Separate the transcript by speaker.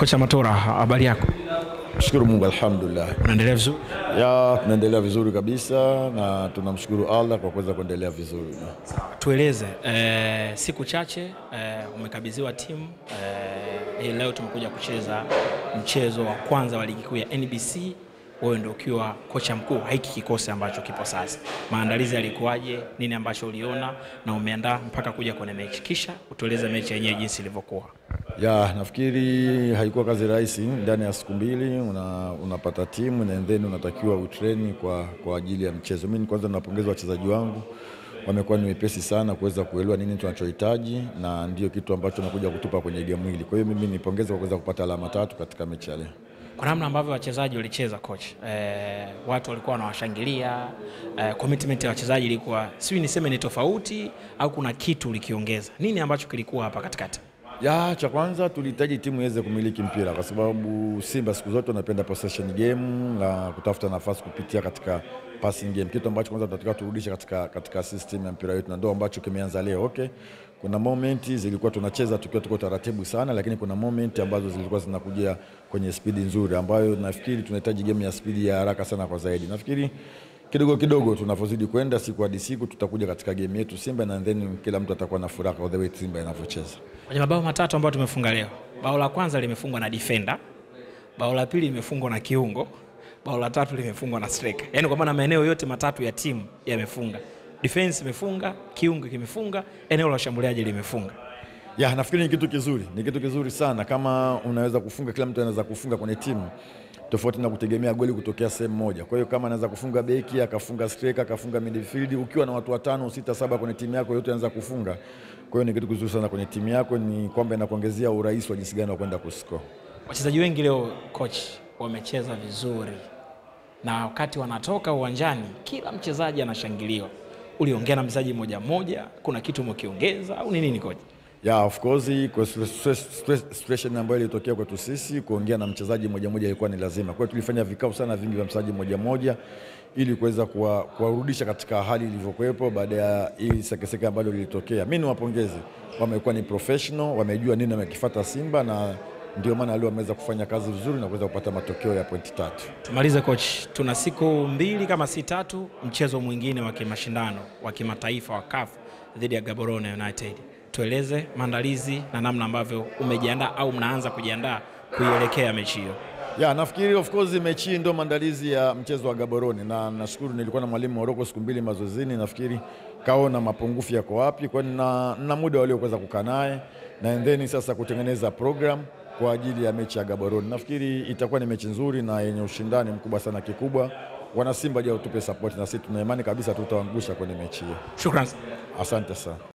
Speaker 1: Kocha Matola, habari yako?
Speaker 2: Shukuru Mungu, alhamdulillah.
Speaker 1: Unaendelea vizuri?
Speaker 2: Ya, tunaendelea vizuri kabisa na tunamshukuru Allah kwa kuweza kuendelea vizuri.
Speaker 1: Tueleze, siku chache umekabidhiwa timu, leo tumekuja kucheza mchezo wa kwanza wa ligi kuu ya NBC. Wewe ndio ukiwa kocha mkuu hiki kikosi ambacho kipo sasa. Maandalizi yalikuwaje? Nini ambacho uliona na umeandaa mpaka kuja kwenye mechi? Kisha utueleze mechi yenyewe jinsi ilivyokuwa.
Speaker 2: Ya, nafikiri haikuwa kazi rahisi. Ndani ya siku mbili unapata timu na then unatakiwa utrain kwa ajili ya mchezo. Mimi kwanza napongeza wachezaji wangu, wamekuwa ni wepesi sana kuweza kuelewa nini tunachohitaji na ndio kitu ambacho nakuja kutupa kwenye game hili. Kwa hiyo mimi nipongeze kwa kuweza kupata alama 3 katika mechi ya leo.
Speaker 1: Kwa namna ambavyo wachezaji walicheza coach, watu walikuwa wanawashangilia, commitment ya wachezaji ilikuwa niseme ni tofauti au kuna kitu ulikiongeza? Nini ambacho kilikuwa hapa katikati?
Speaker 2: Ya, cha kwanza tulihitaji timu iweze kumiliki mpira kwa sababu Simba siku zote wanapenda possession game na kutafuta nafasi kupitia katika passing game. Kitu ambacho kwanza tunataka turudishe katika system ya mpira wetu na ndio ambacho kimeanza leo. Okay. Kuna momenti zilikuwa tunacheza tukiwa tuko taratibu sana, lakini kuna momenti ambazo zilikuwa zinakuja kwenye speed nzuri ambayo nafikiri tunahitaji game ya speed ya haraka sana kwa zaidi. Nafikiri kidogo tunavozidi kwenda siku hadi siku tutakuja katika game yetu Simba na then kila mtu atakuwa na furaha kwa the way Simba inavyocheza.
Speaker 1: Kwenye mabao matatu ambayo tumefunga leo, bao la kwanza limefungwa na defender, bao la pili limefungwa na kiungo, bao la tatu limefungwa na striker. Yaani kwa maana maeneo yote matatu ya timu yamefunga. Defense imefunga, kiungo kimefunga, eneo la ushambuliaji limefunga.
Speaker 2: Ya, nafikiri ni kitu kizuri. Ni kitu kizuri sana kama unaweza kufunga, kila mtu anaweza kufunga kwenye timu. Tofauti na kutegemea goli kutokea sehemu moja. Kwa hiyo kama anaweza kufunga beki, akafunga striker, akafunga midfield, ukiwa na watu 5, 6, 7 kwenye timu yako yote anaweza kufunga. Kwa hiyo ni kitu kizuri sana kwenye timu yako, ni kwamba inakuongezea urahisi wa jinsi gani wa kwenda kuscore.
Speaker 1: Wachezaji wengi leo coach wamecheza vizuri. Na wakati wanatoka uwanjani kila mchezaji anashangiliwa. Uliongea na mchezaji mmoja, kuna kitu umekiongeza au nini coach?
Speaker 2: Yeah, of course, kwa situation ambayo ilitokea kwetu sisi kuongea na mchezaji mmoja ilikuwa ni lazima. Kwa hiyo tulifanya vikao sana vingi vya mchezaji mmoja ili kuweza kuwarudisha katika hali ilivyokuwepo baada ya hii sekeseke ambayo lilitokea. Mimi niwapongeze. Wamekuwa ni professional, wamejua nini wamekifuata Simba na ndio maana leo wameweza kufanya kazi vizuri na kuweza kupata matokeo ya pointi 3.
Speaker 1: Tumalize coach, tuna siku 2 kama si 3 mchezo mwingine wa kimashindano wa kimataifa wa CAF dhidi ya Gaborone United. Tueleze maandalizi na namna ambavyo umejiandaa au mnaanza kujiandaa kuielekea mechi hiyo.
Speaker 2: Ya, nafikiri of course mechi hii ndio maandalizi ya mchezo wa Gaborone na nashukuru nilikuwa na mwalimu Moroko siku 2 mazoezini, nafikiri kaona mapungufu yako wapi, kwa na muda waliokuweza kukaa naye na then sasa kutengeneza program kwa ajili ya mechi ya Gaborone. Nafikiri itakuwa ni mechi nzuri na yenye ushindani mkubwa sana kikubwa. Wana Simba je, utupe support na sisi tuna imani kabisa tutaangusha kwenye mechi hiyo.
Speaker 1: Shukrani.
Speaker 2: Asante sana.